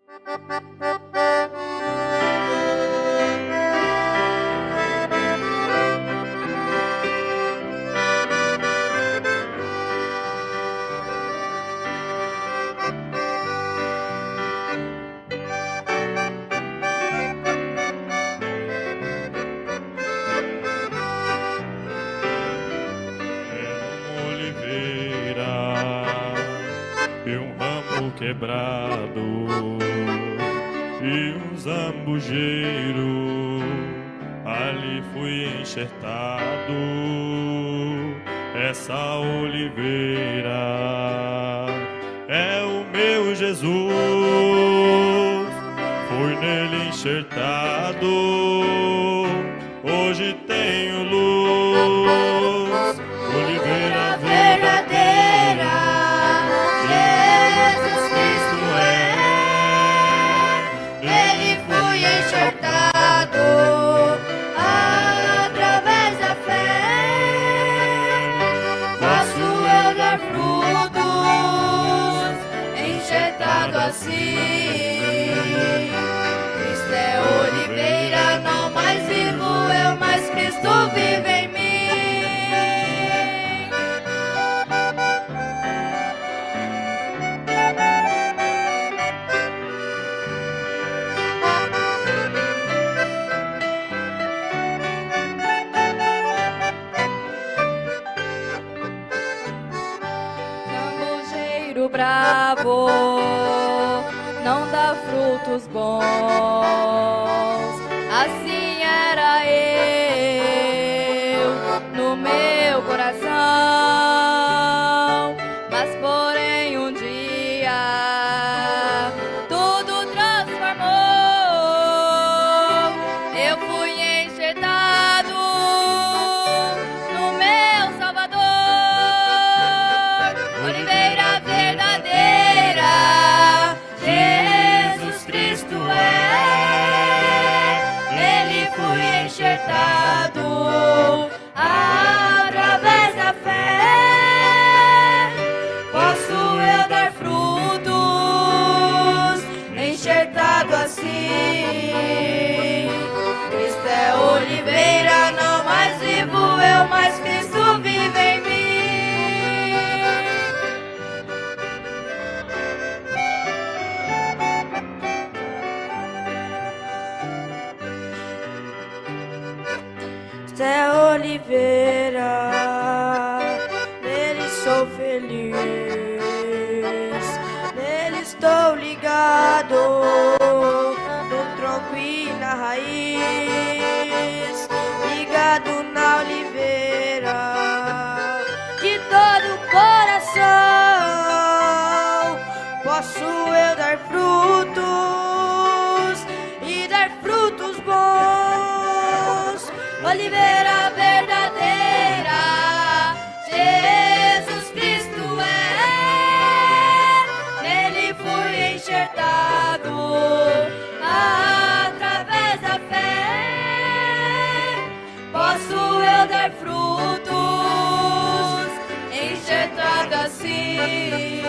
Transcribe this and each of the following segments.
E um ramo quebrado e um zambujeiro, ali fui enxertado. Essa oliveira é o meu Jesus, fui nele enxertado, hoje tenho luz, oliveira verdadeira. Assim, Cristo é oliveira, não mais vivo eu, mas Cristo vive em mim. Zambujeiro bravo não dá frutos bons, assim era eu no meu coração. Mas porém um dia tudo transformou, eu fui enxertado no meu Salvador, oliveira verdadeira. Enxertado através da fé, posso eu dar frutos, enxertado assim. Cristo é oliveira, não mais vivo eu, mas Cristo vive em mim. É oliveira, nele sou feliz, nele estou ligado, no tronco e na raiz, ligado na oliveira, de todo o coração, posso eu dar frutos e dar frutos bons. Oliveira verdadeira, Jesus Cristo é, nele fui enxertado através da fé, posso eu dar frutos, enxertado assim.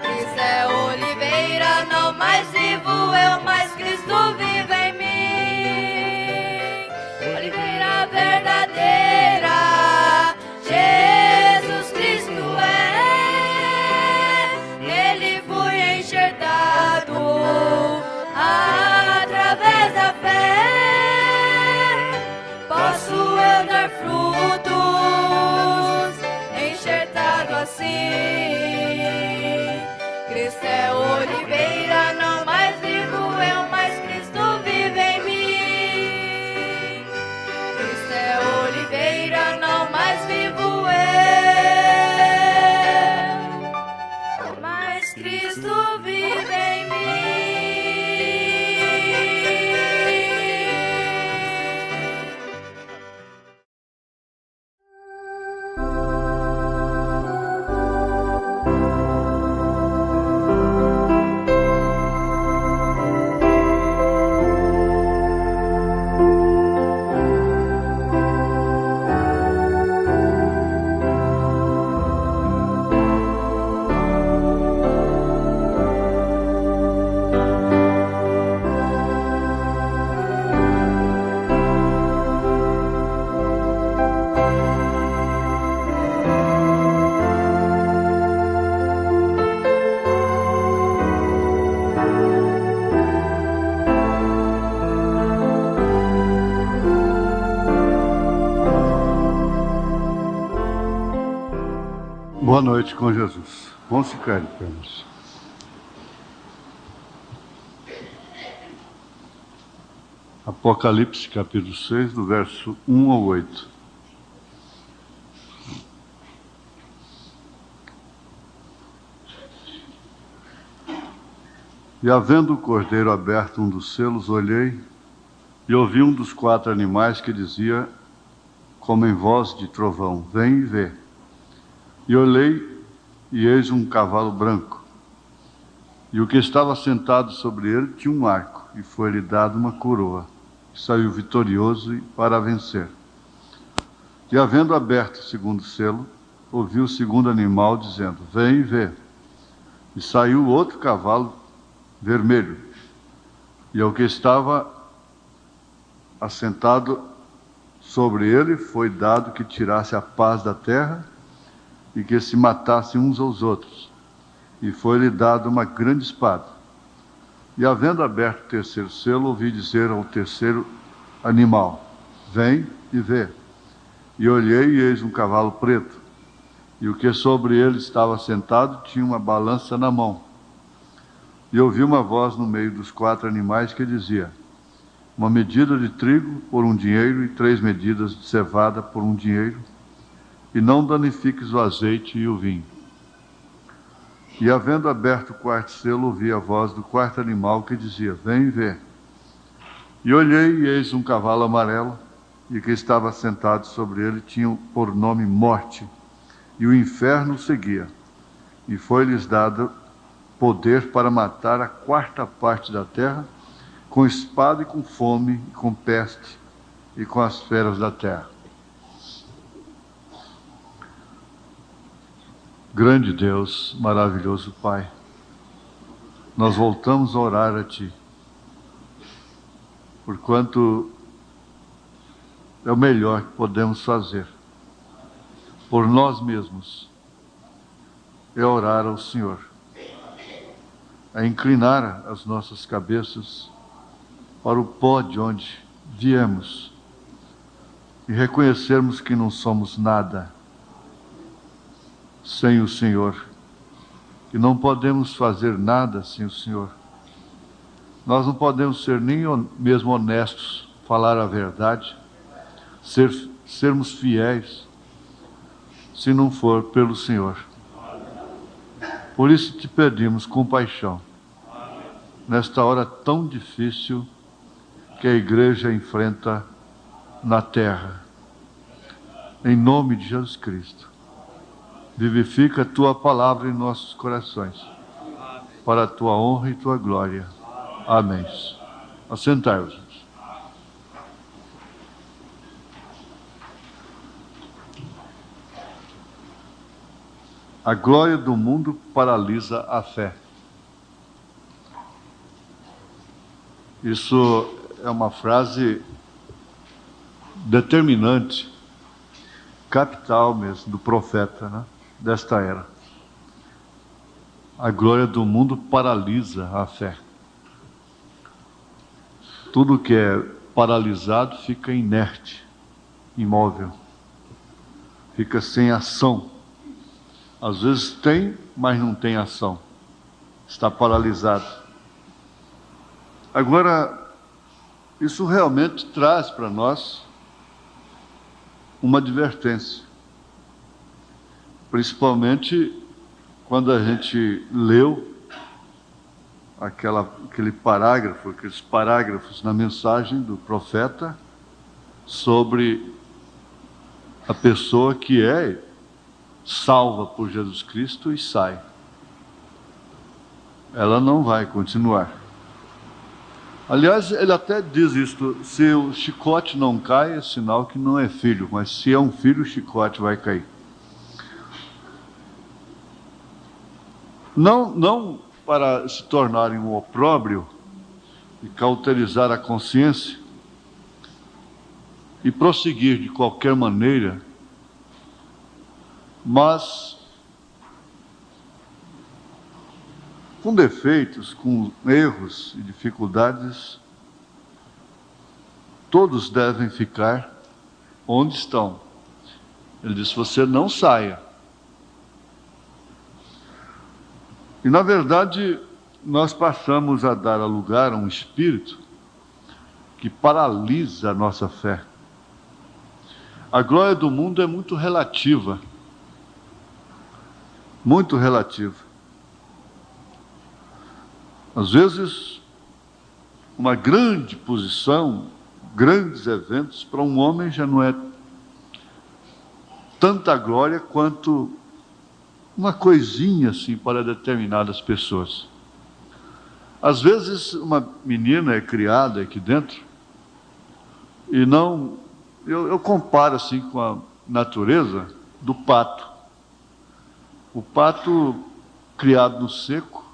Cristo é oliveira, não mais vivo eu, mas Cristo vive em mim. Oliveira verdadeira, Jesus Cristo é, nele fui enxertado através da fé, posso eu dar frutos, enxertado assim. Cristo é oliveira, não mais vivo eu, mas Cristo vive em mim. Oliveira, não mais vivo eu, mas Cristo vive em mim. Boa noite com Jesus. Vamos ficar de pé. Apocalipse, capítulo 6, do verso 1 ao 8. E havendo o cordeiro aberto um dos selos, olhei e ouvi um dos 4 animais que dizia, como em voz de trovão, vem e vê. E olhei, e eis um cavalo branco. E o que estava sentado sobre ele tinha um arco, e foi-lhe dado uma coroa. E saiu vitorioso para vencer. E havendo aberto o segundo selo, ouvi o segundo animal dizendo, vem e vê. E saiu outro cavalo vermelho. E ao que estava assentado sobre ele foi dado que tirasse a paz da terra e que se matassem uns aos outros. E foi-lhe dado uma grande espada. E havendo aberto o terceiro selo, ouvi dizer ao terceiro animal, vem e vê. E olhei e eis um cavalo preto. E o que sobre ele estava sentado tinha uma balança na mão. E ouvi uma voz no meio dos 4 animais que dizia, uma medida de trigo por 1 dinheiro e 3 medidas de cevada por 1 dinheiro, e não danifiques o azeite e o vinho. E havendo aberto o 4º selo, ouvi a voz do 4º animal que dizia, vem e vê. E olhei e eis um cavalo amarelo, e que estava sentado sobre ele tinha por nome Morte, e o inferno o seguia. E foi-lhes dado poder para matar a 4ª parte da terra, com espada e com fome, e com peste, e com as feras da terra. Grande Deus, maravilhoso Pai, nós voltamos a orar a Ti, porquanto é o melhor que podemos fazer por nós mesmos, é orar ao Senhor, é inclinar as nossas cabeças para o pó de onde viemos e reconhecermos que não somos nada sem o Senhor, que não podemos fazer nada sem o Senhor. Nós não podemos ser nem mesmo honestos, falar a verdade, sermos fiéis, se não for pelo Senhor. Por isso te pedimos compaixão, nesta hora tão difícil que a igreja enfrenta na terra. Em nome de Jesus Cristo, vivifica a Tua palavra em nossos corações, para a Tua honra e Tua glória. Amém. Assentai-vos. A glória do mundo paralisa a fé. Isso é uma frase determinante, capital mesmo, do profeta, né, desta era. A glória do mundo paralisa a fé. Tudo que é paralisado fica inerte, imóvel, fica sem ação. Às vezes tem, mas não tem ação. Está paralisado. Agora, isso realmente traz para nós uma advertência. Principalmente quando a gente leu aqueles parágrafos na mensagem do profeta sobre a pessoa que é salva por Jesus Cristo e sai. Ela não vai continuar. Aliás, ele até diz isto, se o chicote não cai, é sinal que não é filho, mas se é um filho, o chicote vai cair. Não para se tornarem um opróbrio e cauterizar a consciência e prosseguir de qualquer maneira, mas com defeitos, com erros e dificuldades, todos devem ficar onde estão. Ele diz, você não saia, E, na verdade, nós passamos a dar lugar a um espírito que paralisa a nossa fé. A glória do mundo é muito relativa. Muito relativa. Às vezes, uma grande posição, grandes eventos, para um homem já não é tanta glória quanto uma coisinha assim para determinadas pessoas. Às vezes, uma menina é criada aqui dentro e não... Eu comparo assim com a natureza do pato. O pato criado no seco,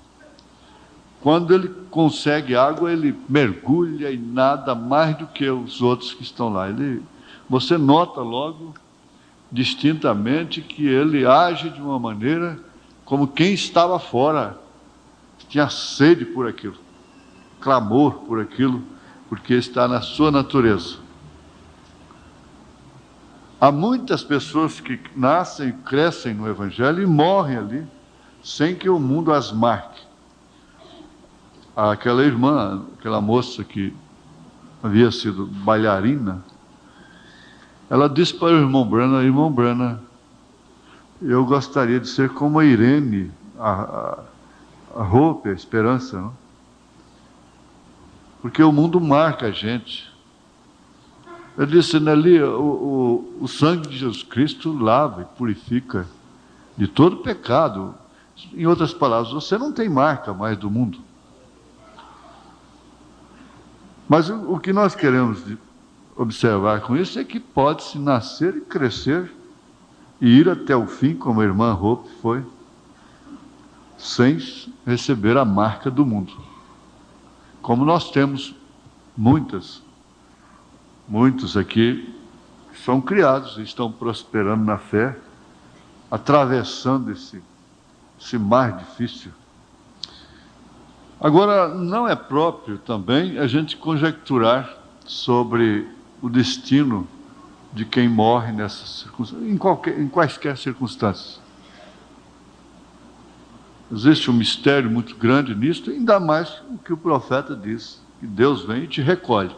quando ele consegue água, ele mergulha e nada mais do que os outros que estão lá. Você nota logo, distintamente, que ele age de uma maneira como quem estava fora, tinha sede por aquilo, clamor por aquilo, porque está na sua natureza. Há muitas pessoas que nascem, crescem no Evangelho e morrem ali, sem que o mundo as marque. Aquela irmã, aquela moça que havia sido bailarina, ela disse para o irmão Branham, eu gostaria de ser como a Irene, a Hope, a esperança, não? Porque o mundo marca a gente. Ele disse, Nelly, o sangue de Jesus Cristo lava e purifica de todo pecado. Em outras palavras, você não tem marca mais do mundo. Mas o que nós queremos observar com isso é que pode-se nascer e crescer e ir até o fim, como a irmã Hope foi, sem receber a marca do mundo. Como nós temos muitos aqui que são criados e estão prosperando na fé, atravessando esse mar difícil. Agora, não é próprio também a gente conjecturar sobre o destino de quem morre nessas circunstâncias, em quaisquer circunstâncias. Existe um mistério muito grande nisso, ainda mais o que o profeta diz, que Deus vem e te recolhe.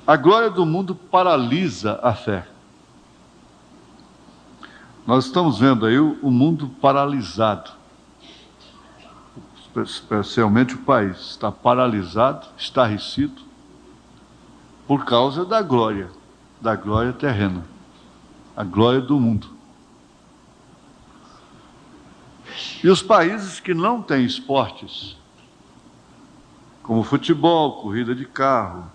A glória do mundo paralisa a fé. Nós estamos vendo aí o mundo paralisado. Especialmente o país está paralisado, estarrecido, por causa da glória terrena, a glória do mundo. E os países que não têm esportes, como futebol, corrida de carro,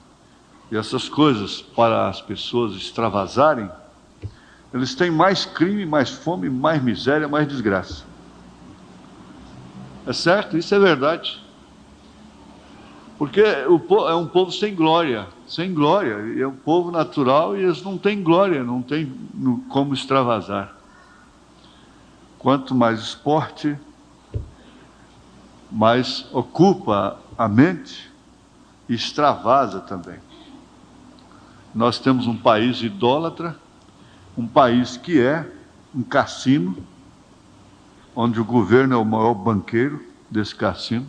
e essas coisas para as pessoas extravasarem, eles têm mais crime, mais fome, mais miséria, mais desgraça. É certo? Isso é verdade. Porque é um povo sem glória, e é um povo natural e eles não têm glória, não têm como extravasar. Quanto mais esporte, mais ocupa a mente e extravasa também. Nós temos um país idólatra, um país que é um cassino, onde o governo é o maior banqueiro desse cassino,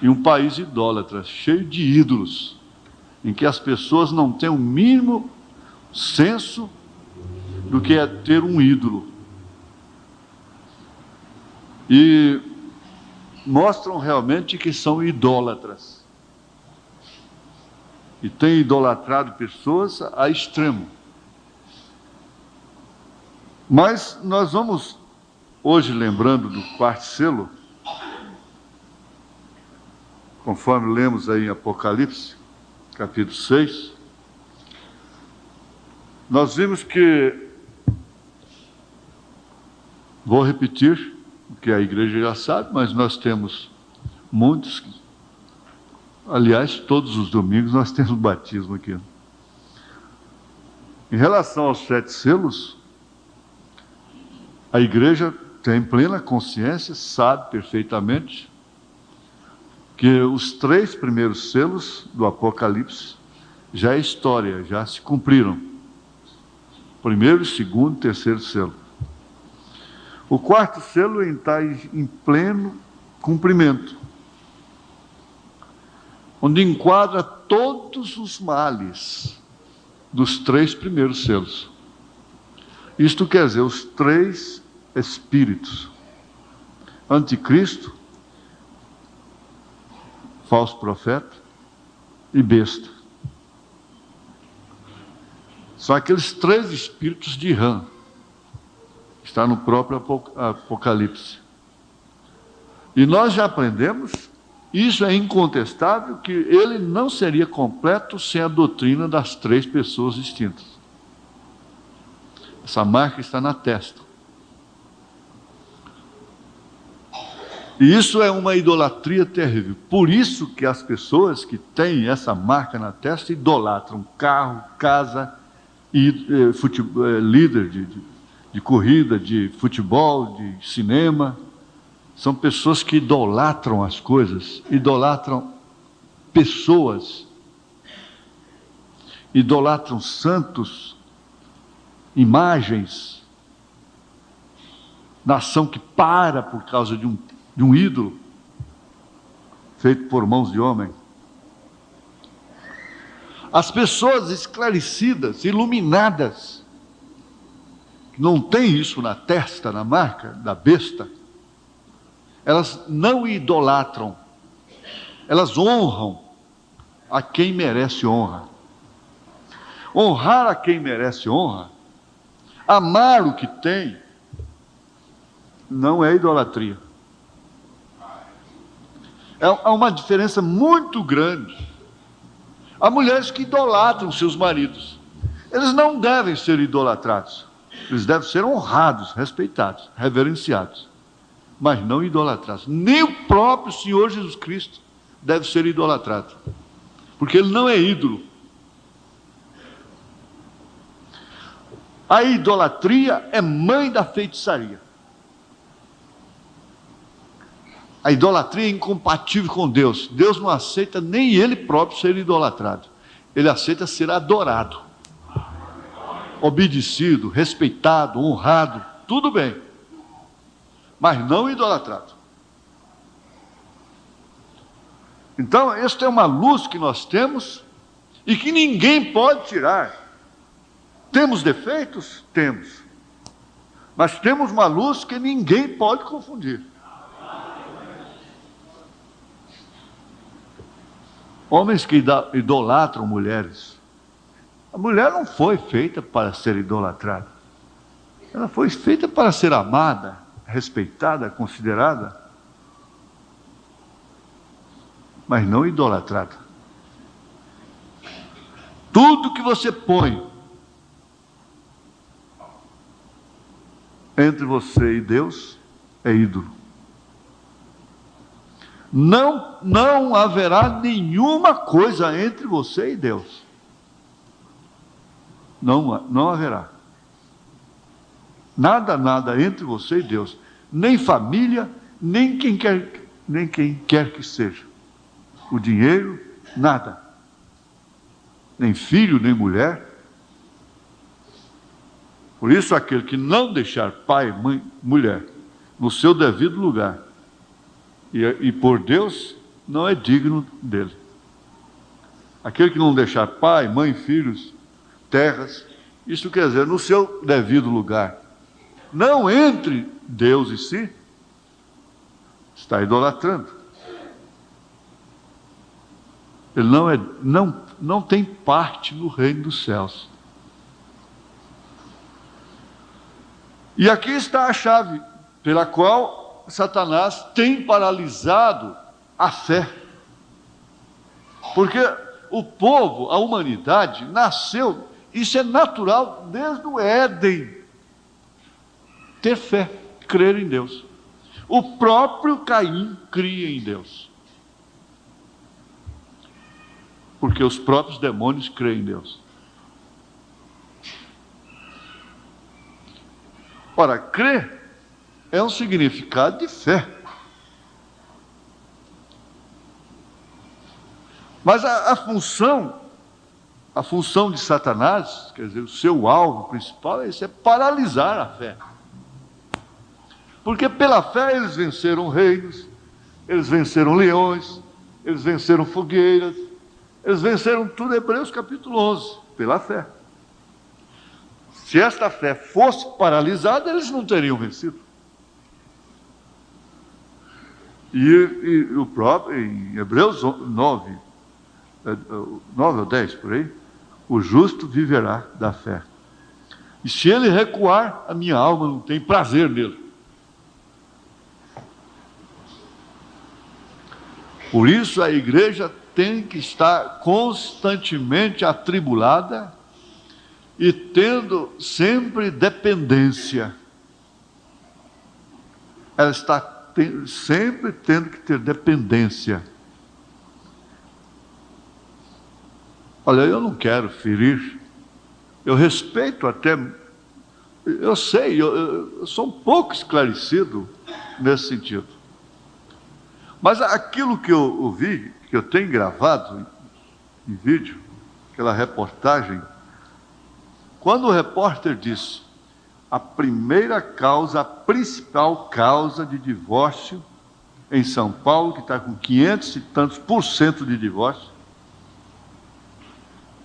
e um país idólatra, cheio de ídolos, em que as pessoas não têm o mínimo senso do que é ter um ídolo. E mostram realmente que são idólatras. E têm idolatrado pessoas a extremo. Mas nós vamos, hoje, lembrando do quarto selo, conforme lemos aí em Apocalipse, capítulo 6, nós vimos que, vou repetir, o que a igreja já sabe, mas nós temos muitos, aliás, todos os domingos nós temos batismo aqui. Em relação aos 7 selos, a igreja tem plena consciência, sabe perfeitamente, que os 3 primeiros selos do Apocalipse já é história, já se cumpriram. primeiro, segundo, terceiro selo. O quarto selo está em pleno cumprimento, onde enquadra todos os males dos 3 primeiros selos. Isto quer dizer, os 3 espíritos: anticristo, falso profeta e besta. São aqueles 3 espíritos de Rã. Está no próprio Apocalipse. E nós já aprendemos, isso é incontestável, que ele não seria completo sem a doutrina das 3 pessoas distintas. Essa marca está na testa. E isso é uma idolatria terrível. Por isso que as pessoas que têm essa marca na testa idolatram carro, casa e líder de corrida, de futebol, de cinema. São pessoas que idolatram as coisas, idolatram pessoas, idolatram santos, imagens, nação que para por causa de um ídolo feito por mãos de homem. As pessoas esclarecidas, iluminadas, que não têm isso na testa, na marca da besta, elas não idolatram, elas honram a quem merece honra. Honrar a quem merece honra, amar o que tem, não é idolatria. Há uma diferença muito grande. Há mulheres que idolatram seus maridos. Eles não devem ser idolatrados. Eles devem ser honrados, respeitados, reverenciados, mas não idolatrados. Nem o próprio Senhor Jesus Cristo deve ser idolatrado, porque ele não é ídolo. A idolatria é mãe da feitiçaria. A idolatria é incompatível com Deus. Deus não aceita nem ele próprio ser idolatrado. Ele aceita ser adorado, obedecido, respeitado, honrado, tudo bem, mas não idolatrado. Então, esta é uma luz que nós temos e que ninguém pode tirar. Temos defeitos? Temos. Mas temos uma luz que ninguém pode confundir. Homens que idolatram mulheres. A mulher não foi feita para ser idolatrada. Ela foi feita para ser amada, respeitada, considerada, mas não idolatrada. Tudo que você põe entre você e Deus é ídolo. Não haverá nenhuma coisa entre você e Deus. Não haverá. Nada entre você e Deus. Nem família, nem quem quer que seja. O dinheiro, nada. Nem filho, nem mulher. Por isso, aquele que não deixar pai, mãe, mulher no seu devido lugar, e por Deus, não é digno dele. Aquele que não deixar pai, mãe, filhos, terras, isso quer dizer, no seu devido lugar, não entre Deus e si, está idolatrando. Ele não tem parte no reino dos céus. E aqui está a chave pela qual Satanás tem paralisado a fé. Porque o povo, a humanidade, nasceu, isso é natural desde o Éden, ter fé, crer em Deus. O próprio Caim cria em Deus, porque os próprios demônios creem em Deus. Ora, crer é um significado de fé. Mas a função A função de Satanás, quer dizer, o seu alvo principal é paralisar a fé. Porque pela fé eles venceram reinos, eles venceram leões, eles venceram fogueiras, eles venceram tudo. Hebreus capítulo 11, pela fé. Se esta fé fosse paralisada, eles não teriam vencido. E o próprio, em Hebreus 9 ou 10, por aí, o justo viverá da fé. E se ele recuar, a minha alma não tem prazer nele. Por isso a igreja tem que estar constantemente atribulada e tendo sempre dependência. Ela está sempre tendo que ter dependência. Olha, eu não quero ferir, eu respeito até, eu sei, eu sou um pouco esclarecido nesse sentido. Mas aquilo que eu ouvi, que eu tenho gravado em vídeo, aquela reportagem, quando o repórter disse a primeira causa, a principal causa de divórcio em São Paulo, que está com 500 e tantos % de divórcio,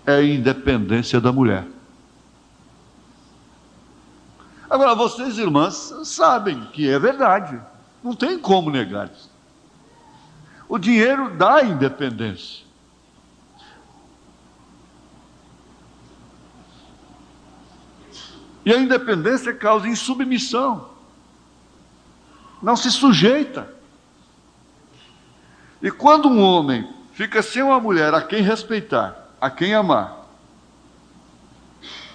é a independência da mulher. Agora, vocês, irmãs, sabem que é verdade. Não tem como negar isso. O dinheiro dá independência. E a independência causa insubmissão. Não se sujeita. E quando um homem fica sem uma mulher a quem respeitar, a quem amar,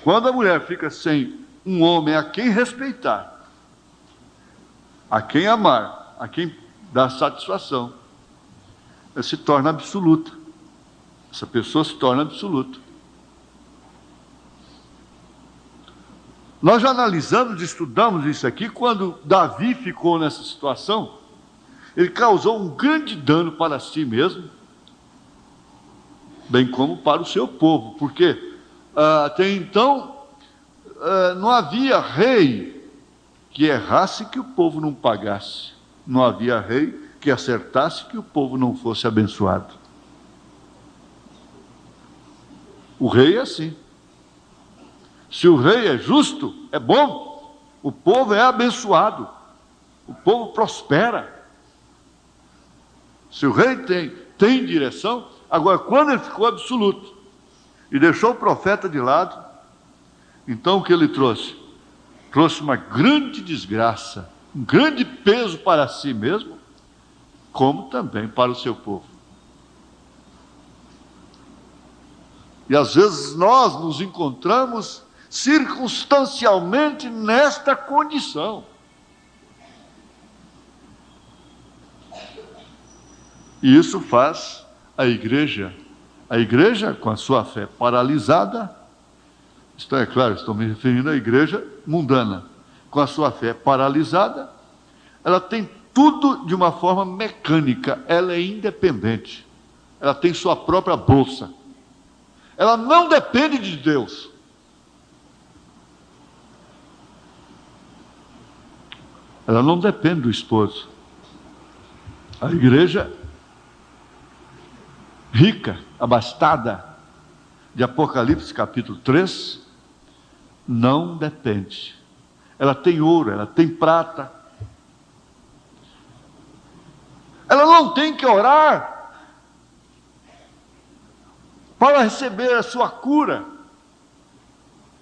quando a mulher fica sem um homem a quem respeitar, a quem amar, a quem dar satisfação, ela se torna absoluta. Essa pessoa se torna absoluta. Nós já analisamos, estudamos isso aqui, quando Davi ficou nessa situação, ele causou um grande dano para si mesmo, bem como para o seu povo, porque até então não havia rei que errasse que o povo não pagasse, não havia rei que acertasse que o povo não fosse abençoado. O rei é assim. Se o rei é justo, é bom, o povo é abençoado, o povo prospera. Se o rei tem direção. Agora, quando ele ficou absoluto e deixou o profeta de lado, então o que ele trouxe? Trouxe uma grande desgraça, um grande peso para si mesmo, como também para o seu povo. E às vezes nós nos encontramos circunstancialmente nesta condição. E isso faz a igreja com a sua fé paralisada, isto é claro, estou me referindo à igreja mundana, com a sua fé paralisada, ela tem tudo de uma forma mecânica, ela é independente, ela tem sua própria bolsa, ela não depende de Deus. Ela não depende do esposo. A igreja rica, abastada, de Apocalipse capítulo 3, não depende. Ela tem ouro, ela tem prata. Ela não tem que orar para receber a sua cura.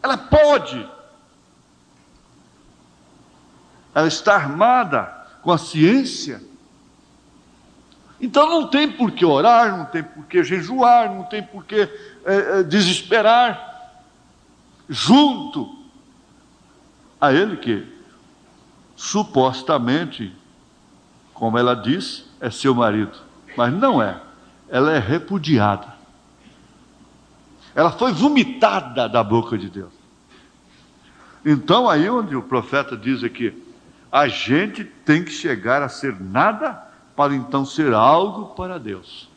Ela pode. Ela está armada com a ciência. Então não tem por que orar, não tem por que jejuar, não tem por que desesperar, junto a ele que supostamente, como ela diz, é seu marido, mas não é. Ela é repudiada. Ela foi vomitada da boca de Deus. Então aí onde o profeta diz aqui, a gente tem que chegar a ser nada para então ser algo para Deus.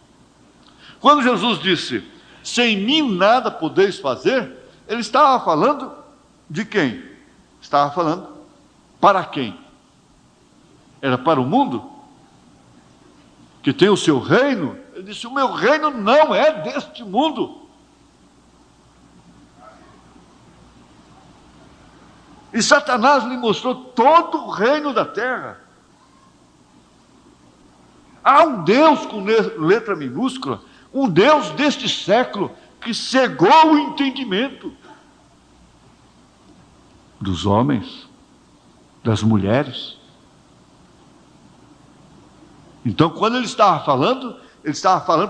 Quando Jesus disse, sem mim nada podeis fazer, ele estava falando de quem? Estava falando para quem? Era para o mundo? Que tem o seu reino? Ele disse, o meu reino não é deste mundo. E Satanás lhe mostrou todo o reino da terra. Há um Deus com letra minúscula, um Deus deste século, que cegou o entendimento dos homens, das mulheres. Então, quando ele estava falando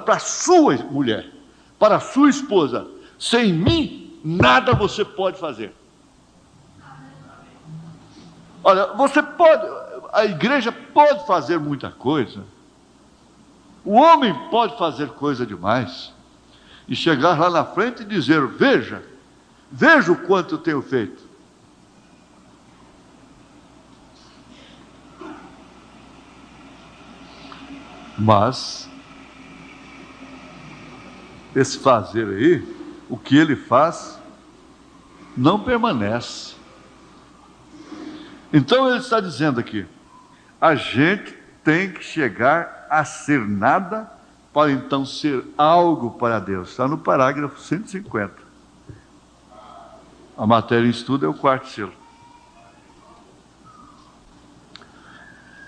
para a sua mulher, para a sua esposa. Sem mim, nada você pode fazer. Olha, a igreja pode fazer muita coisa. O homem pode fazer coisa demais. E chegar lá na frente e dizer, veja o quanto eu tenho feito. Mas, esse fazer aí, o que ele faz, não permanece. Então ele está dizendo aqui, a gente tem que chegar a ser nada, para então ser algo para Deus. Está no parágrafo 150. A matéria em estudo é o quarto selo.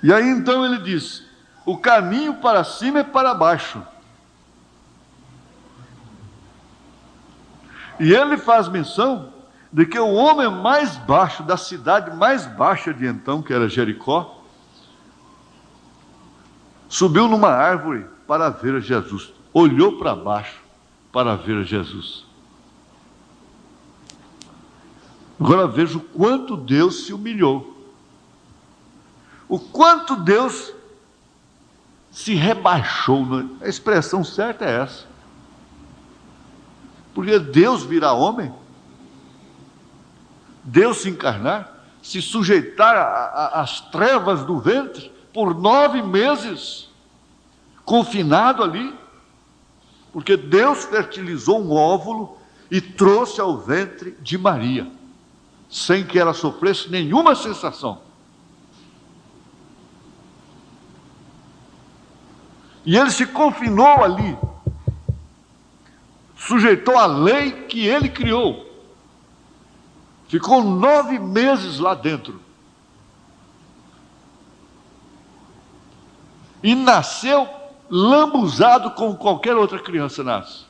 E aí então ele diz, o caminho para cima é para baixo. E ele faz menção de que o homem mais baixo, da cidade mais baixa de então, que era Jericó, subiu numa árvore para ver Jesus. Olhou para baixo para ver Jesus. Agora veja o quanto Deus se humilhou. O quanto Deus se rebaixou. A expressão certa é essa. Porque Deus virar homem, Deus se encarnar, se sujeitar às trevas do ventre por 9 meses, confinado ali, porque Deus fertilizou um óvulo e trouxe ao ventre de Maria, sem que ela sofresse nenhuma sensação. E ele se confinou ali, sujeitou à lei que ele criou, ficou 9 meses lá dentro, e nasceu lambuzado como qualquer outra criança nasce.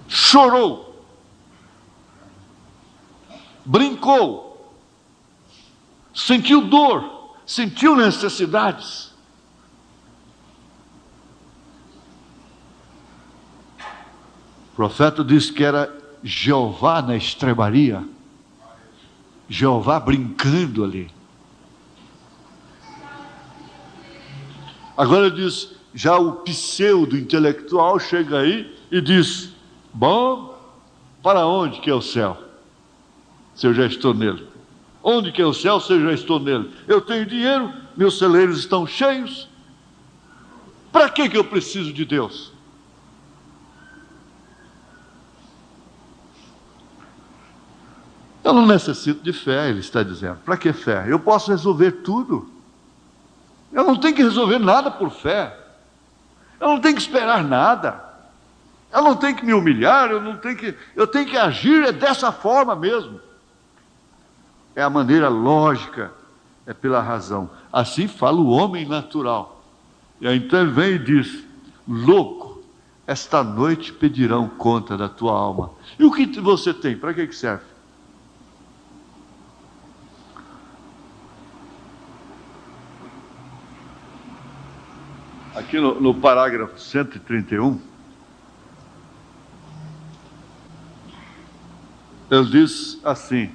Chorou, brincou, sentiu dor, sentiu necessidades. O profeta disse que era Jeová na estrebaria, Jeová brincando ali. Agora diz, já o pseudo intelectual chega aí e diz, bom, para onde que é o céu, se eu já estou nele? Onde que é o céu, se eu já estou nele? Eu tenho dinheiro, meus celeiros estão cheios, para que eu preciso de Deus? Eu não necessito de fé, ele está dizendo. Para que fé? Eu posso resolver tudo. Eu não tenho que resolver nada por fé. Eu não tenho que esperar nada. Eu não tenho que me humilhar, eu tenho que agir dessa forma mesmo. É a maneira lógica, é pela razão. Assim fala o homem natural. E aí então ele vem e diz, louco, esta noite pedirão conta da tua alma. E o que você tem? Para que serve? Aqui no parágrafo 131, ele diz assim,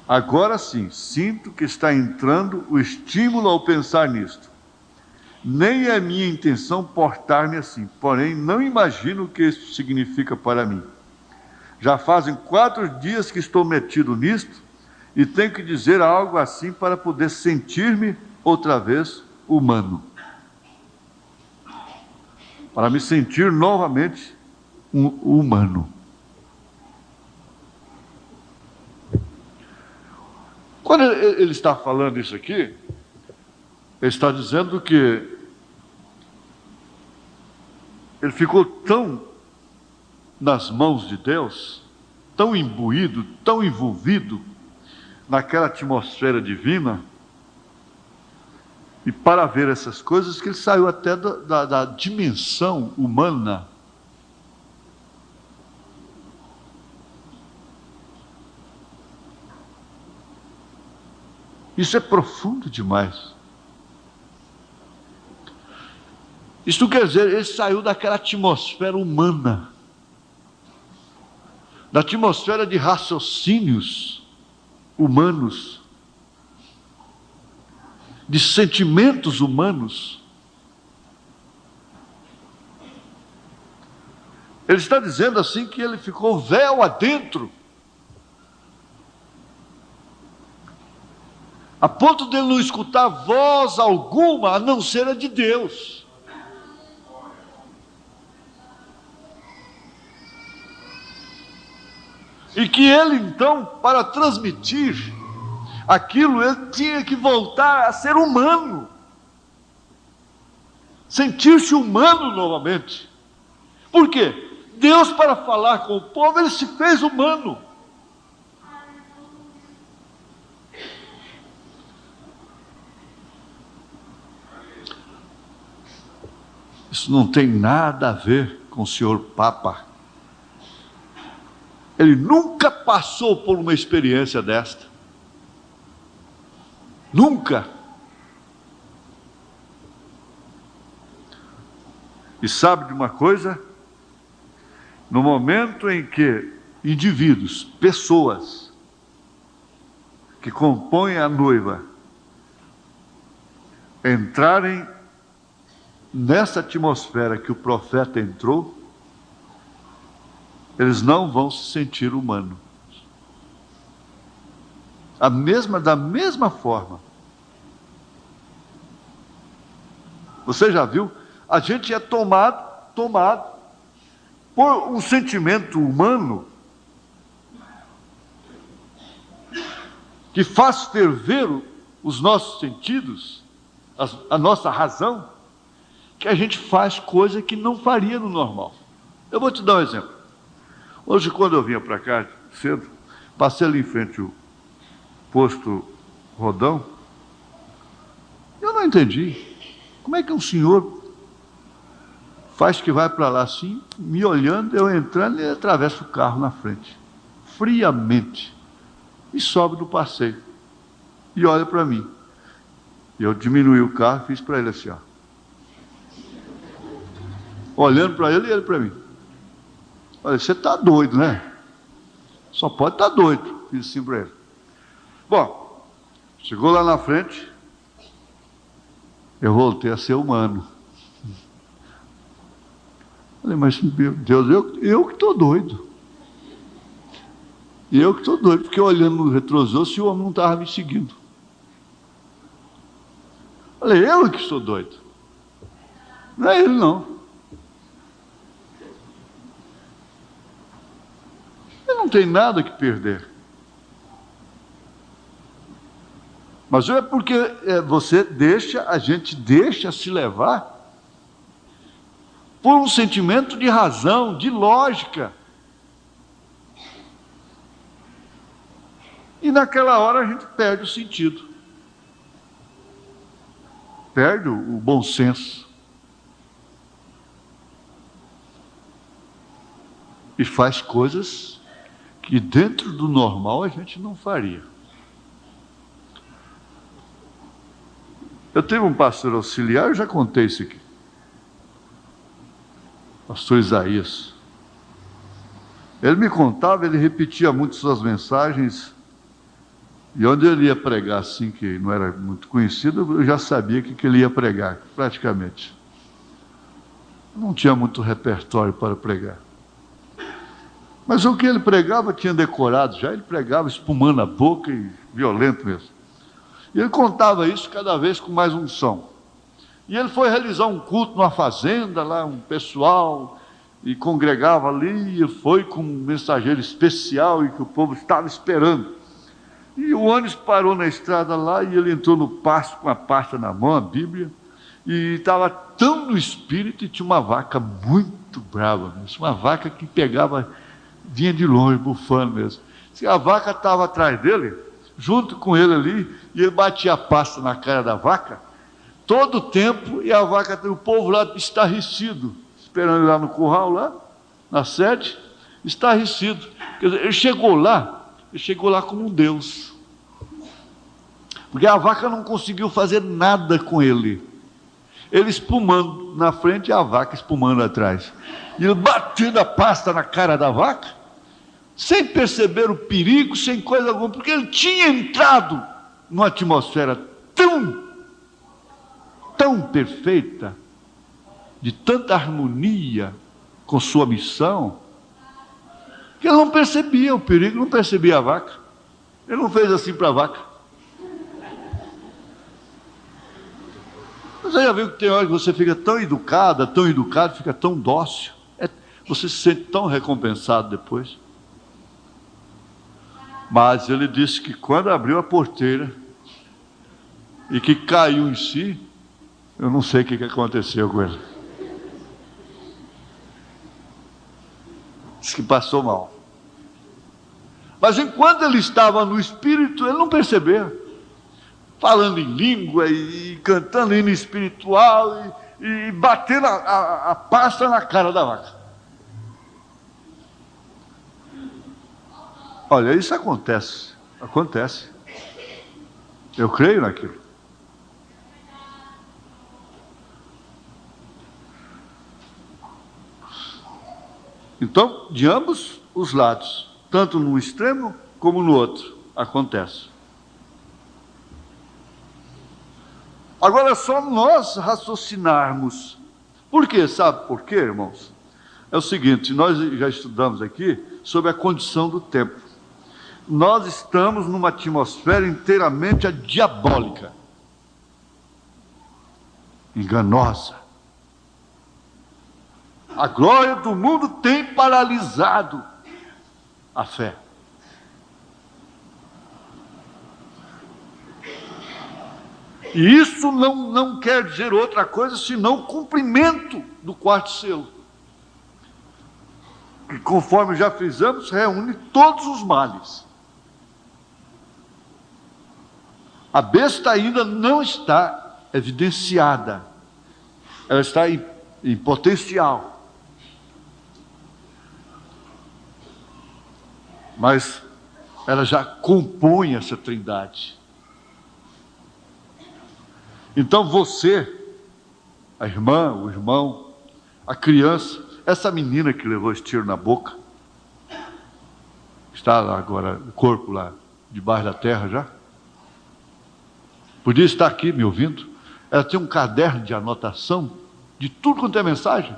agora sim, sinto que está entrando o estímulo ao pensar nisto. Nem é minha intenção portar-me assim, porém não imagino o que isso significa para mim. Já fazem 4 dias que estou metido nisto e tenho que dizer algo assim para poder sentir-me outra vez humano. para me sentir novamente um humano. Quando ele está falando isso aqui, ele está dizendo que ele ficou tão nas mãos de Deus, tão imbuído, tão envolvido naquela atmosfera divina, e para ver essas coisas, que ele saiu até da dimensão humana. Isso é profundo demais. Isso quer dizer, ele saiu daquela atmosfera humana, da atmosfera de raciocínios humanos, de sentimentos humanos. Ele está dizendo assim que ele ficou véu adentro, a ponto de ele não escutar voz alguma, a não ser a de Deus. E que ele, então, para transmitir aquilo, ele tinha que voltar a ser humano, sentir-se humano novamente. Por quê? Deus, para falar com o povo, ele se fez humano. Isso não tem nada a ver com o senhor Papa. Ele nunca passou por uma experiência desta. Nunca. E sabe de uma coisa? No momento em que indivíduos, pessoas, que compõem a noiva, entrarem nessa atmosfera que o profeta entrou, eles não vão se sentir humanos. Da mesma forma. Você já viu? A gente é tomado por um sentimento humano que faz ferver os nossos sentidos, a nossa razão, que a gente faz coisa que não faria no normal. Eu vou te dar um exemplo. Hoje, quando eu vinha para cá cedo, passei ali em frente ao posto Rodão, eu não entendi. Como é que um senhor faz que vai para lá assim, me olhando, eu entrando, e ele atravessa o carro na frente, friamente, e sobe do passeio, e olha para mim. E eu diminuí o carro e fiz para ele assim, ó. Olhando para ele e ele para mim. Olha, você está doido, né? Só pode estar doido. Fiz assim para ele. Bom, chegou lá na frente, eu voltei a ser humano. Falei, mas meu Deus, eu que estou doido. E eu que estou doido, porque olhando no retrovisor, se o homem não estava me seguindo. Falei, eu que estou doido. Não é ele, não. Ele não tem nada que perder. Mas é porque a gente deixa se levar por um sentimento de razão, de lógica. E naquela hora a gente perde o sentido. Perde o bom senso. E faz coisas que dentro do normal a gente não faria. Eu tive um pastor auxiliar, eu já contei isso aqui. Pastor Isaías. Ele me contava, ele repetia muito suas mensagens, e onde ele ia pregar assim, que não era muito conhecido, eu já sabia que ele ia pregar, praticamente. Não tinha muito repertório para pregar. Mas o que ele pregava tinha decorado já, ele pregava espumando a boca e violento mesmo. E ele contava isso cada vez com mais unção. E ele foi realizar um culto numa fazenda, lá um pessoal, e congregava ali, e foi com um mensageiro especial, e que o povo estava esperando. E o ônibus parou na estrada lá, e ele entrou no pasto com a pasta na mão, a Bíblia, e estava tão no espírito, e tinha uma vaca muito brava mesmo, uma vaca que pegava, vinha de longe, bufando mesmo. Se a vaca estava atrás dele, junto com ele ali, e ele batia a pasta na cara da vaca, todo o tempo, e a vaca, o povo lá estarrecido, esperando ele lá no curral, lá, na sede, estarrecido. Quer dizer, ele chegou lá como um Deus. Porque a vaca não conseguiu fazer nada com ele. Ele espumando na frente e a vaca espumando atrás. E ele batendo a pasta na cara da vaca, sem perceber o perigo, sem coisa alguma, porque ele tinha entrado numa atmosfera tão perfeita, de tanta harmonia com sua missão, que ele não percebia o perigo, não percebia a vaca. Ele não fez assim para a vaca. Você já viu que tem hora que você fica tão educado, fica tão dócil, você se sente tão recompensado depois. Mas ele disse que quando abriu a porteira e que caiu em si, eu não sei o que aconteceu com ele. Diz que passou mal. Mas enquanto ele estava no espírito, ele não percebeu. Falando em língua e cantando hino espiritual e batendo a pasta na cara da vaca. Olha, isso acontece. Eu creio naquilo. Então, de ambos os lados, tanto num extremo como no outro, acontece. Agora é só nós raciocinarmos. Por quê? Sabe por quê, irmãos? É o seguinte, nós já estudamos aqui sobre a condição do tempo. Nós estamos numa atmosfera inteiramente diabólica, enganosa. A glória do mundo tem paralisado a fé. E isso não quer dizer outra coisa senão o cumprimento do quarto selo, que, conforme já fizemos, reúne todos os males. A besta ainda não está evidenciada, ela está em potencial, mas ela já compõe essa trindade. Então você, a irmã, o irmão, a criança, essa menina que levou esse tiro na boca, está lá agora, o corpo lá, debaixo da terra já, podia estar aqui me ouvindo. Ela tem um caderno de anotação de tudo quanto é mensagem.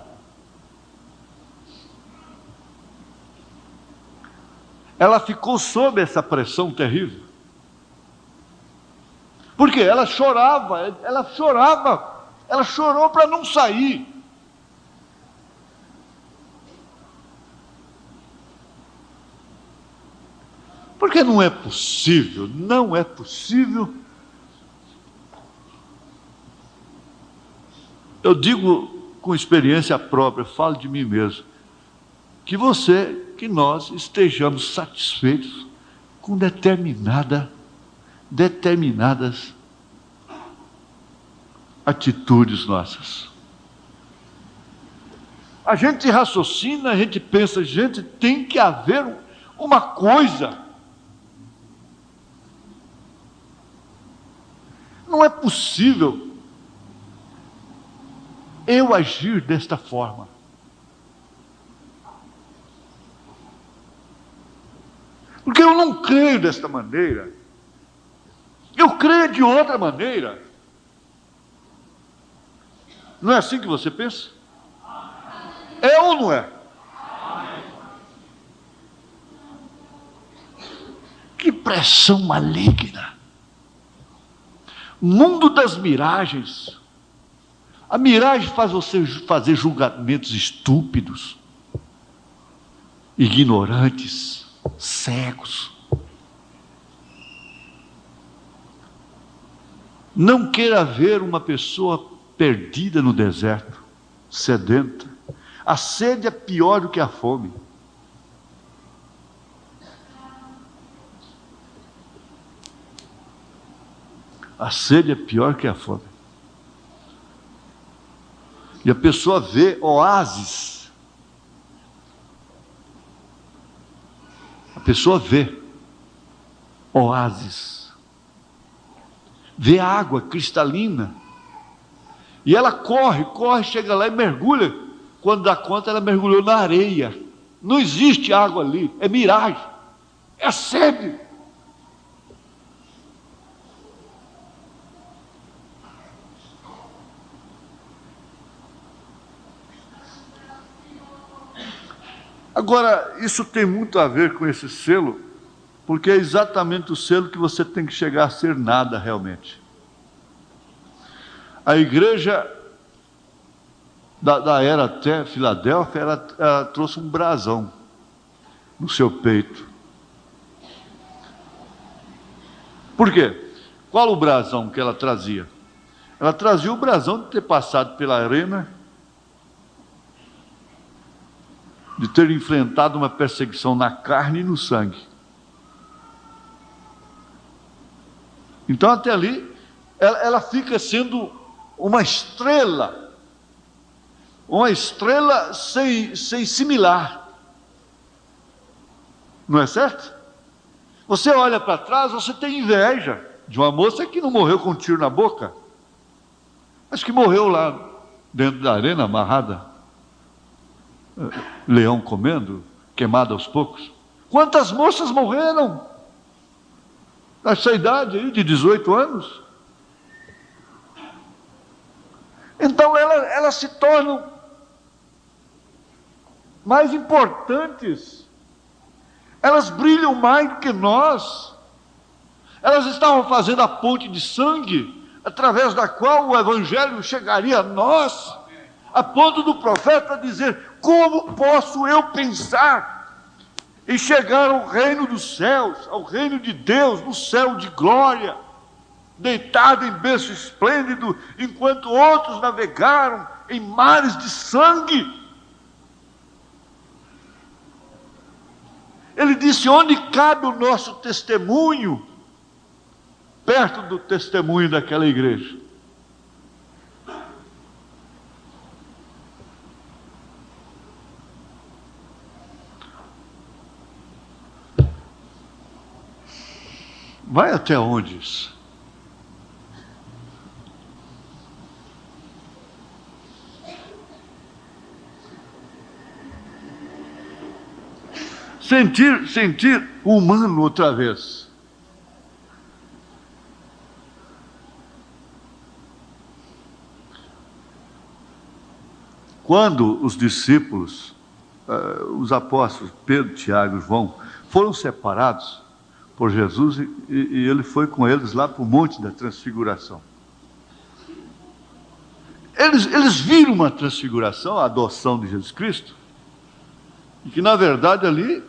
Ela ficou sob essa pressão terrível. Por quê? Ela chorou para não sair. Porque não é possível. Eu digo com experiência própria, falo de mim mesmo, que nós estejamos satisfeitos com determinadas atitudes nossas. A gente raciocina, a gente pensa, gente, tem que haver uma coisa. Não é possível eu agir desta forma. Porque eu não creio desta maneira. Eu creio de outra maneira. Não é assim que você pensa? É ou não é? Que pressão maligna. Mundo das miragens. A miragem faz você fazer julgamentos estúpidos, ignorantes, cegos. Não queira ver uma pessoa perdida no deserto, sedenta. A sede é pior do que a fome. A sede é pior que a fome. E a pessoa vê oásis. A pessoa vê oásis. Vê água cristalina. E ela corre, chega lá e mergulha. Quando dá conta, ela mergulhou na areia. Não existe água ali, é miragem. É sede. Agora, isso tem muito a ver com esse selo, porque é exatamente o selo que você tem que chegar a ser nada realmente. A igreja da era até Filadélfia, ela trouxe um brasão no seu peito. Por quê? Qual o brasão que ela trazia? Ela trazia o brasão de ter passado pela arena, de ter enfrentado uma perseguição na carne e no sangue. Então até ali, ela fica sendo uma estrela sem similar. Não é certo? Você olha para trás, você tem inveja de uma moça que não morreu com um tiro na boca, mas que morreu lá dentro da arena, amarrada, leão comendo, queimada aos poucos. Quantas moças morreram nessa idade aí de 18 anos? Então elas se tornam mais importantes, elas brilham mais do que nós. Elas estavam fazendo a ponte de sangue através da qual o evangelho chegaria a nós, a ponto do profeta dizer: como posso eu pensar em chegar ao reino dos céus, ao reino de Deus, no céu de glória, deitado em berço esplêndido, enquanto outros navegaram em mares de sangue? Ele disse: onde cabe o nosso testemunho perto do testemunho daquela igreja? Vai até onde isso? Sentir humano outra vez. Quando os discípulos, os apóstolos Pedro, Tiago e João, foram separados por Jesus e ele foi com eles lá para o Monte da Transfiguração. Eles viram uma transfiguração, a adoção de Jesus Cristo, e que na verdade ali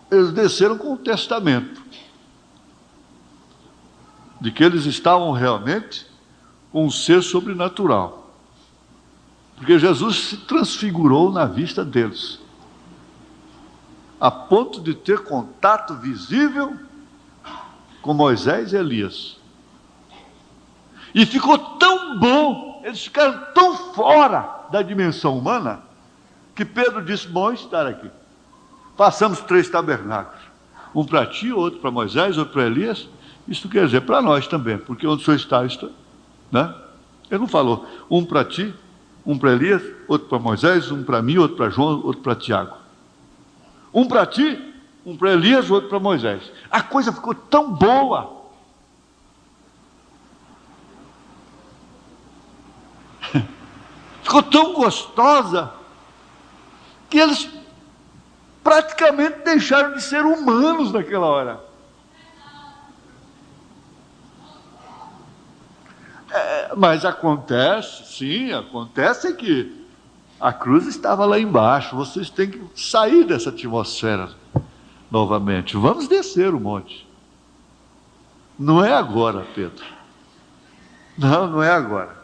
eles desceram com o testamento de que eles estavam realmente com um ser sobrenatural, porque Jesus se transfigurou na vista deles, a ponto de ter contato visível com Moisés e Elias. E ficou tão bom, eles ficaram tão fora da dimensão humana, que Pedro disse: bom estar aqui. Passamos 3 tabernáculos, um para ti, outro para Moisés, outro para Elias. Isso quer dizer para nós também, porque onde o Senhor está, né? Ele não falou um para ti, um para Elias, outro para Moisés, um para mim, outro para João, outro para Tiago. Um para ti, um para Elias, outro para Moisés. A coisa ficou tão boa. Ficou tão gostosa que eles praticamente deixaram de ser humanos naquela hora. Mas acontece, sim, acontece que a cruz estava lá embaixo. Vocês têm que sair dessa atmosfera novamente. Vamos descer o monte. Não é agora, Pedro. Não, não é agora.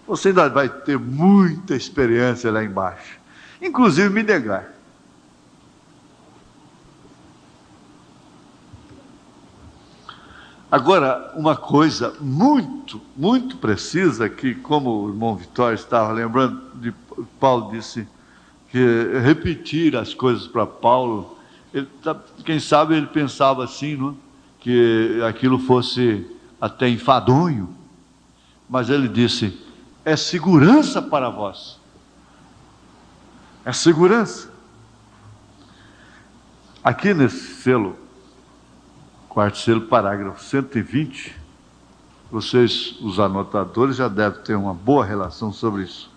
Você ainda vai ter muita experiência lá embaixo. Inclusive me negar. Agora, uma coisa muito, muito precisa, que como o irmão Vitório estava lembrando, Paulo disse que repetir as coisas para Paulo, quem sabe ele pensava assim, não? Que aquilo fosse até enfadonho, mas ele disse, é segurança para vós. É segurança. Aqui nesse selo, quarto selo, parágrafo 120, vocês, os anotadores, já devem ter uma boa relação sobre isso.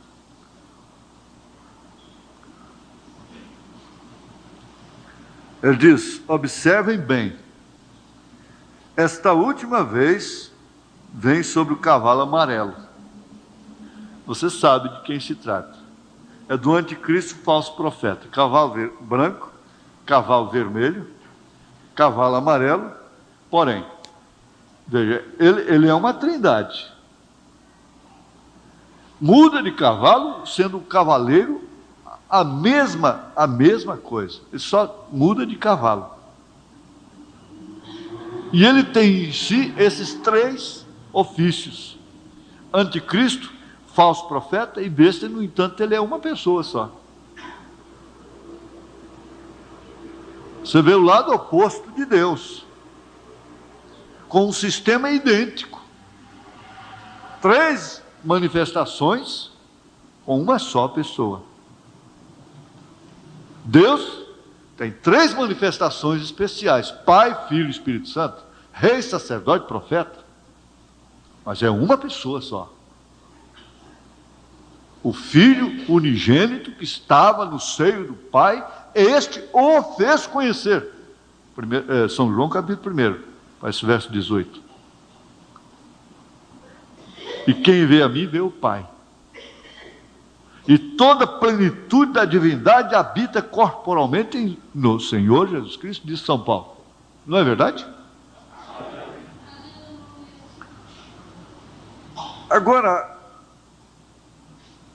Ele diz, observem bem, esta última vez vem sobre o cavalo amarelo. Você sabe de quem se trata. É do anticristo falso profeta. Cavalo branco, cavalo vermelho, cavalo amarelo. Porém, veja, ele é uma trindade. Muda de cavalo, sendo um cavaleiro, a mesma coisa. Ele só muda de cavalo. E ele tem em si esses três ofícios: anticristo, falso profeta e besta. No entanto, ele é uma pessoa só. Você vê o lado oposto de Deus, com um sistema idêntico. Três manifestações com uma só pessoa. Deus tem três manifestações especiais: Pai, Filho e Espírito Santo, Rei, Sacerdote, Profeta. Mas é uma pessoa só. O Filho unigênito que estava no seio do Pai, este o fez conhecer. São João capítulo 1, esse verso 18. E quem vê a mim, vê o Pai. E toda a plenitude da divindade habita corporalmente no Senhor Jesus Cristo, diz São Paulo. Não é verdade? Agora,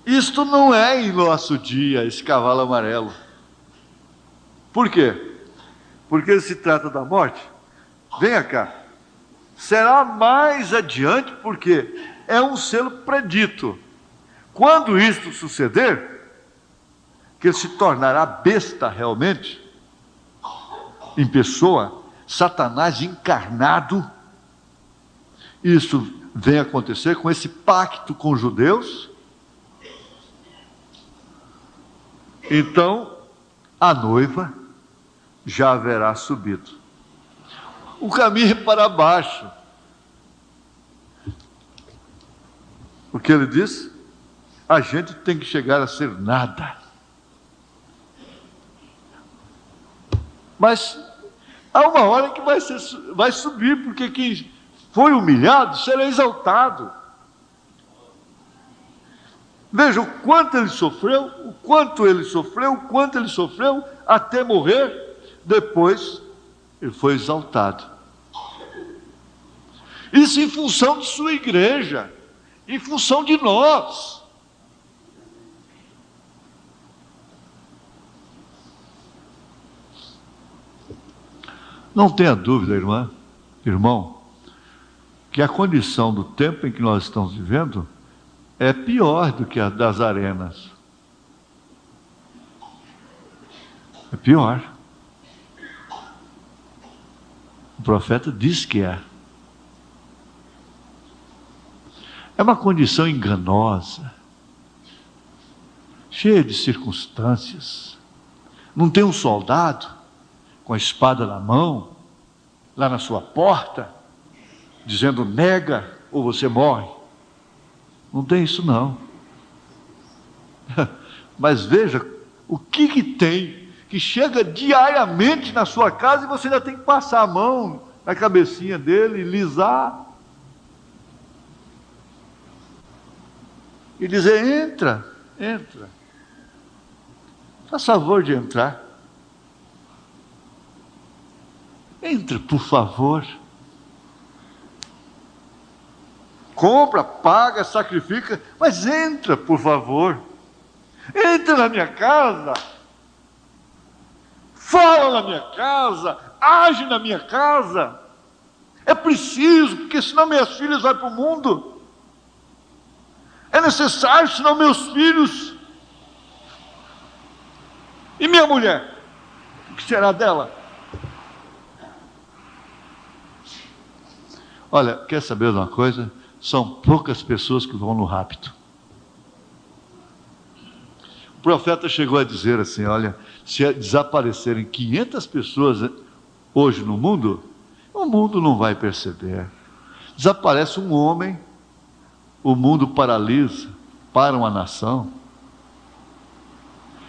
isto não é em nosso dia, esse cavalo amarelo. Por quê? Porque se trata da morte. Venha cá. Será mais adiante, porque é um selo predito. Quando isto suceder, que ele se tornará besta realmente, em pessoa, Satanás encarnado. Isso vem acontecer com esse pacto com os judeus. Então, a noiva já haverá subido. O caminho é para baixo. O que ele diz? A gente tem que chegar a ser nada. Mas há uma hora que vai subir, porque quem foi humilhado será exaltado. Veja o quanto ele sofreu, até morrer. Depois ele foi exaltado. Isso em função de sua igreja, em função de nós. Não tenha dúvida, irmão, que a condição do tempo em que nós estamos vivendo é pior do que a das arenas. É pior. O profeta diz que é. É uma condição enganosa, cheia de circunstâncias. Não tem um soldado com a espada na mão, lá na sua porta, dizendo nega ou você morre. Não tem isso não. Mas veja o que tem, que chega diariamente na sua casa e você ainda tem que passar a mão na cabecinha dele, lisar. e dizer: entra, entra. Faz favor de entrar. Entra, por favor. Compra, paga, sacrifica, mas entra, por favor. Entra na minha casa. Fala na minha casa. Age na minha casa. É preciso, porque senão minhas filhas vão para o mundo. É necessário, senão meus filhos. E minha mulher? O que será dela? Olha, quer saber de uma coisa? São poucas pessoas que vão no rapto. O profeta chegou a dizer assim: olha, se desaparecerem 500 pessoas hoje no mundo, o mundo não vai perceber. Desaparece um homem, o mundo paralisa para uma nação.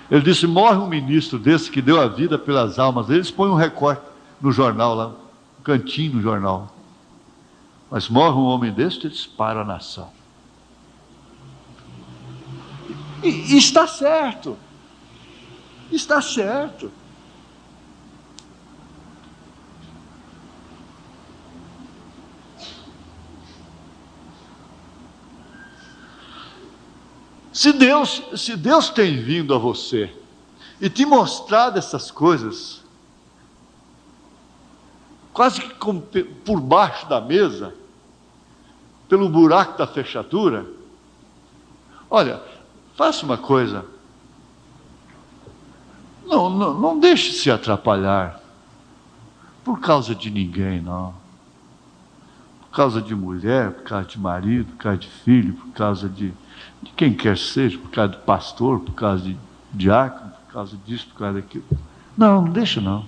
Ele disse: morre um ministro desse que deu a vida pelas almas. Eles põem um recorte no jornal lá, um cantinho no jornal. Mas morre um homem desse, eles param a nação. E está certo. Está certo. Se Deus tem vindo a você e te mostrado essas coisas, quase que por baixo da mesa, pelo buraco da fechadura, olha, faça uma coisa, não deixe se atrapalhar por causa de ninguém, não. Por causa de mulher, por causa de marido, por causa de filho, por causa de quem quer seja, por causa de pastor, por causa de diácono, por causa disso, por causa daquilo. Não deixa não.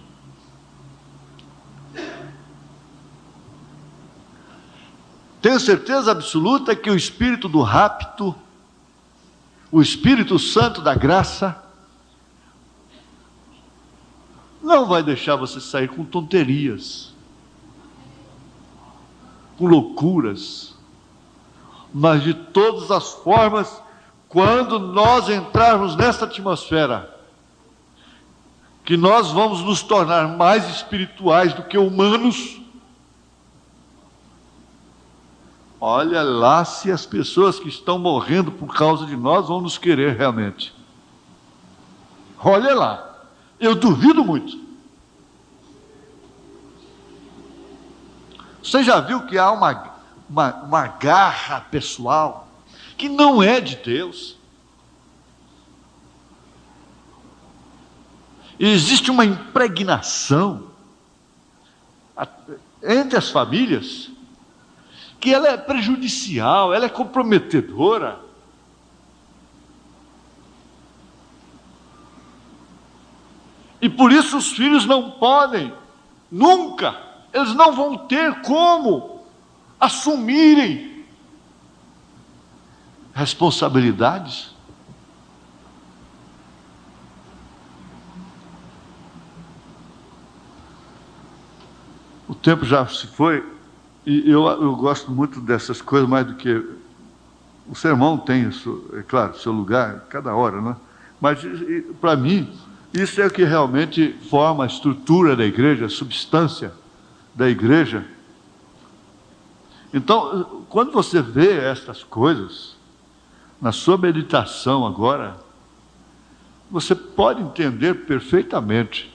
Tenho certeza absoluta que o espírito do rapto, o Espírito Santo da graça, não vai deixar você sair com tonterias, com loucuras, mas de todas as formas, quando nós entrarmos nessa atmosfera, que nós vamos nos tornar mais espirituais do que humanos, olha lá se as pessoas que estão morrendo por causa de nós vão nos querer realmente. Olha lá, eu duvido muito. Você já viu que há uma garra pessoal que não é de Deus? E existe uma impregnação entre as famílias que ela é prejudicial, ela é comprometedora. E por isso os filhos não podem, nunca, eles não vão ter como assumirem responsabilidades. O tempo já se foi. E eu gosto muito dessas coisas, mais do que... O sermão tem, isso, é claro, seu lugar, cada hora, né? Mas, para mim, isso é o que realmente forma a estrutura da igreja, a substância da igreja. Então, quando você vê estas coisas, na sua meditação agora, você pode entender perfeitamente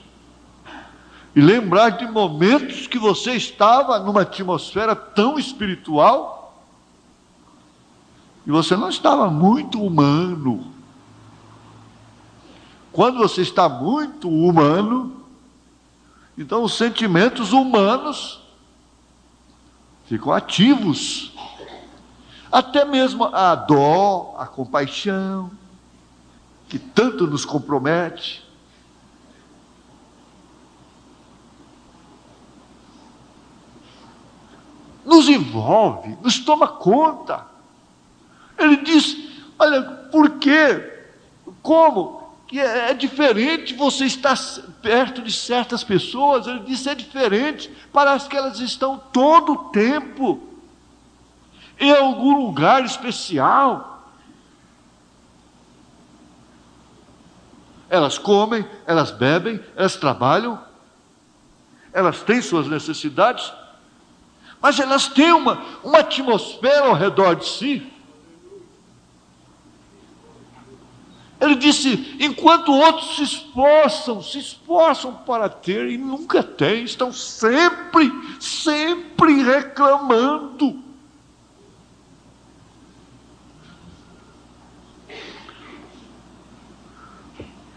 e lembrar de momentos que você estava numa atmosfera tão espiritual e você não estava muito humano. Quando você está muito humano, então os sentimentos humanos ficam ativos. Até mesmo a dó, a compaixão, que tanto nos compromete. Nos envolve, nos toma conta. Ele diz, olha, por quê? Como? Que é diferente você estar perto de certas pessoas. Ele disse, é diferente, parece que elas estão todo o tempo em algum lugar especial. Elas comem, elas bebem, elas trabalham, elas têm suas necessidades, mas elas têm uma atmosfera ao redor de si. Ele disse, enquanto outros se esforçam para ter e nunca têm, estão sempre reclamando.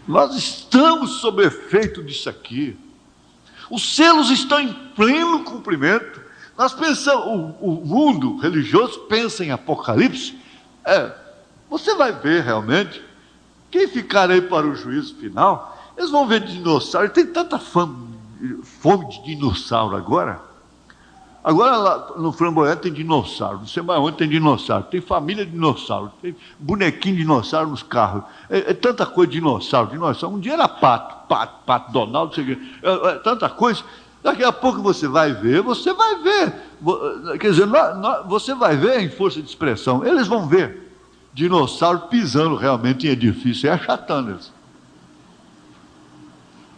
Nós estamos sob efeito disso aqui. Os selos estão em pleno cumprimento. Nós pensamos, o mundo religioso pensa em Apocalipse. Você vai ver realmente. Quem ficar aí para o juízo final, eles vão ver dinossauro. Tem tanta fome de dinossauro agora. Agora lá no Flamboyant tem dinossauro, não sei mais onde tem dinossauro, tem família de dinossauro, tem bonequinho de dinossauro nos carros, é tanta coisa de dinossauro. Um dia era pato Donald, não sei o quê, tanta coisa. Daqui a pouco você vai ver, quer dizer, você vai ver em força de expressão, eles vão ver dinossauro pisando realmente em edifício e achatando eles.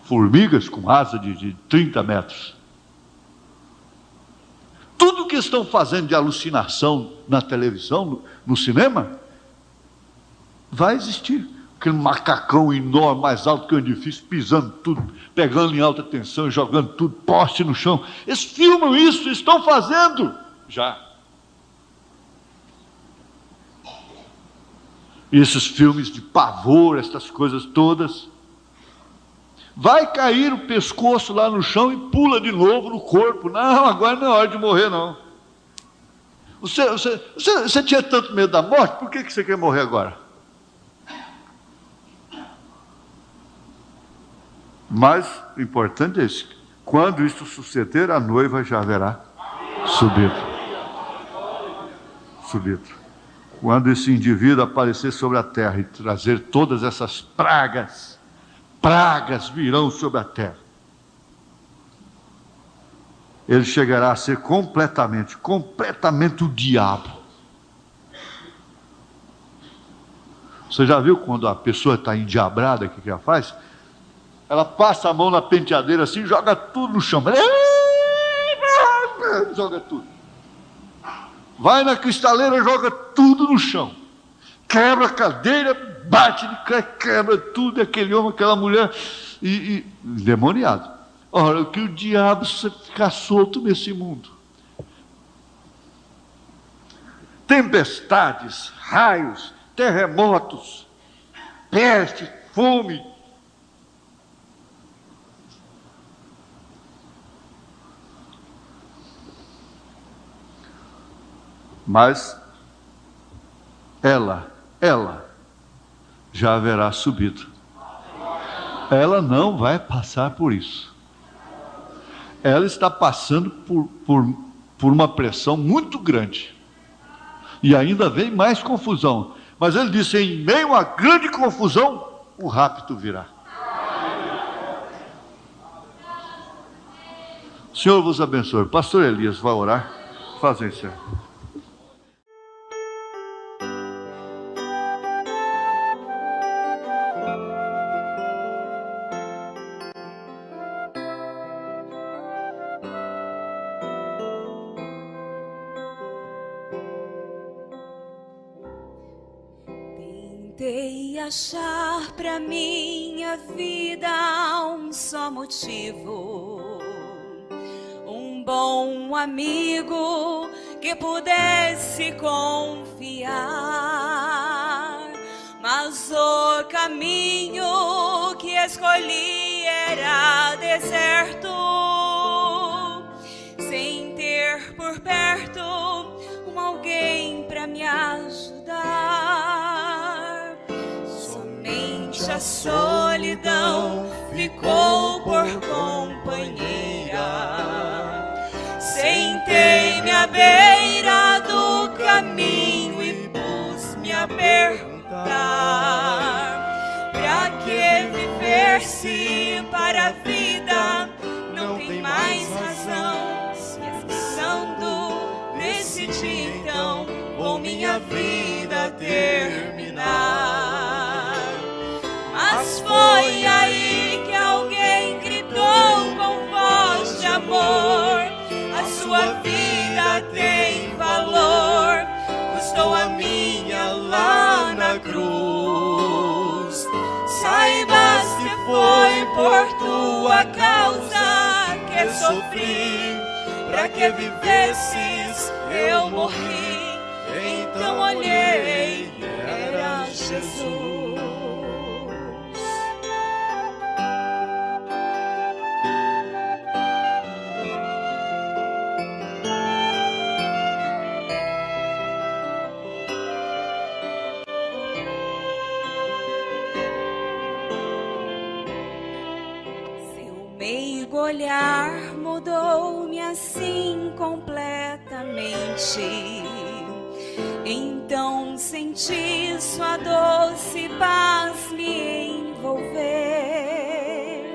Formigas com asa de 30 metros. Tudo que estão fazendo de alucinação na televisão, no cinema, vai existir. Aquele macacão enorme, mais alto que o edifício, pisando tudo, pegando em alta tensão, jogando tudo, poste no chão. Eles filmam isso, estão fazendo já. E esses filmes de pavor, essas coisas todas, vai cair o pescoço lá no chão e pula de novo no corpo. Não, agora não é hora de morrer, não. Você tinha tanto medo da morte, por que você quer morrer agora? Mas o importante é isso: quando isso suceder, a noiva já haverá subido. Quando esse indivíduo aparecer sobre a terra e trazer todas essas pragas virão sobre a terra. Ele chegará a ser completamente o diabo. Você já viu quando a pessoa está endiabrada, o que ela faz? Ela passa a mão na penteadeira assim, joga tudo no chão. Joga tudo. Vai na cristaleira, joga tudo no chão. Quebra a cadeira, bate de cara, quebra tudo, aquele homem, aquela mulher, e endemoniado. Ora, que o diabo ficar solto nesse mundo. Tempestades, raios, terremotos, peste, fome. Mas ela já haverá subido. Ela não vai passar por isso. Ela está passando por uma pressão muito grande. E ainda vem mais confusão. Mas ele disse, em meio a grande confusão, o rapto virá. O Senhor vos abençoe. Pastor Elias vai orar. Fazem certo. Tentei achar pra minha vida um só motivo, um bom amigo que pudesse confiar, mas o caminho que escolhi era deserto, sem ter por perto alguém pra me ajudar. Somente a solidão ficou por companheira. Sentei-me à beira do caminho e pus-me a perguntar: pra que viver se para a vida não tem mais razão? Se pensando, decidi então com minha vida terminar. Mas Mas foi aí que alguém gritou com voz de amor: a sua vida tem valor, custou a minha lá na cruz. Saibas que foi por tua causa que sofri, para que vivesses eu morri. Então olhei, era Jesus. Meigo olhar mudou-me assim completamente. Então senti sua doce paz me envolver.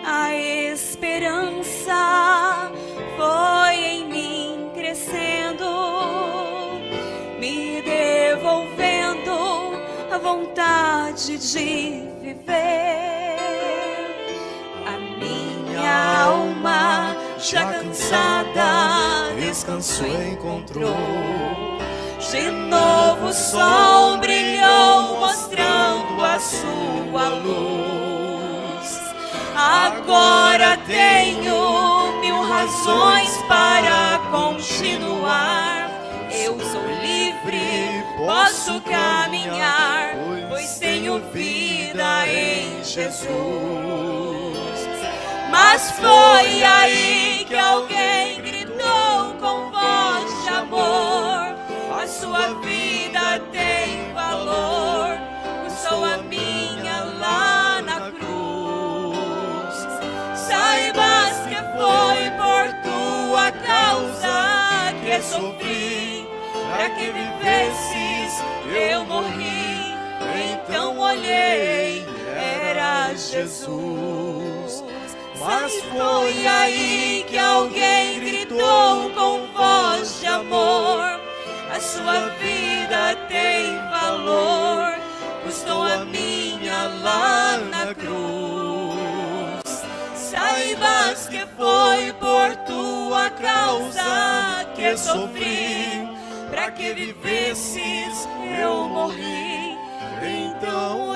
A esperança foi em mim crescendo, me devolvendo a vontade de viver. Minha alma, já cansada, descanso encontrou. De novo o sol brilhou, mostrando a sua luz. Agora tenho 1000 razões para continuar. Eu sou livre, posso caminhar, pois tenho vida em Jesus. Mas foi aí que alguém gritou com voz de amor: a sua vida tem valor, custou a minha lá na cruz. Saibas que foi por tua causa que sofri, para que vivesses eu morri. Então olhei, era Jesus. Mas foi aí que alguém gritou com voz de amor: a sua vida tem valor, custou a minha lá na cruz. Saibas que foi por tua causa que sofri, para que vivesses eu morri. Então